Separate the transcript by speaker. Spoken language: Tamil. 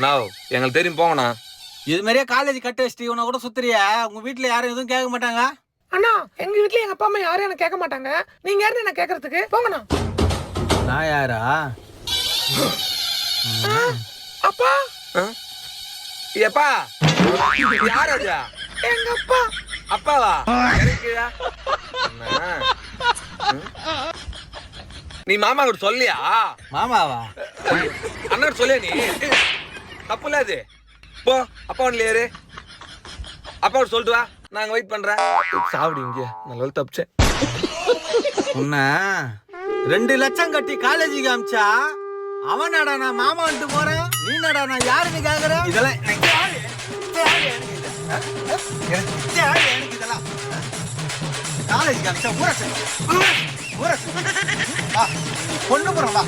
Speaker 1: நான் எங்களுக்கு தெரியும் போங்கண்ணா.
Speaker 2: இது மாதிரியே காலேஜ் கட்டு வச்சுட்டு இவனை கூட சுத்துறியா? உங்க வீட்டுல யாரும் எதுவும் கேட்க மாட்டாங்க?
Speaker 3: அண்ணா எங்க வீட்ல எங்க அப்பா அம்மா யாரும் என்ன கேட்க மாட்டாங்க. நீங்க யாரு என்ன கேட்கறதுக்கு? போங்கண்ணா.
Speaker 2: நான் யாரா?
Speaker 3: அப்பா
Speaker 1: எப்பா யார் அது?
Speaker 3: எங்க அப்பா.
Speaker 1: அப்பாவா? எனக்குடா. நீ மாமா கிட்ட சொல்லியா?
Speaker 2: மாமாவா?
Speaker 1: அண்ணா சொல்லியா நீ? தப்பு இல்ல அது. போ அப்பா ஒன்ல ஏறு. அப்பா சொல்லிட்டு வா, நாங்க வெயிட் பண்றேன். சாப்பிடு இங்க. நல்ல தப்பிச்சேன்.
Speaker 2: உன்ன 2 லட்சம் கட்டி காலேஜுக்கு அமிச்சா அவன் நடா நான் மாமா வந்துட்டு போறேன், நீ நடா நான் யாருன்னு கேக்குற? இதெல்லாம் இதெல்லாம் காலேஜுக்கு அமிச்சா ஊரசு பொண்ணு போறோம் வா.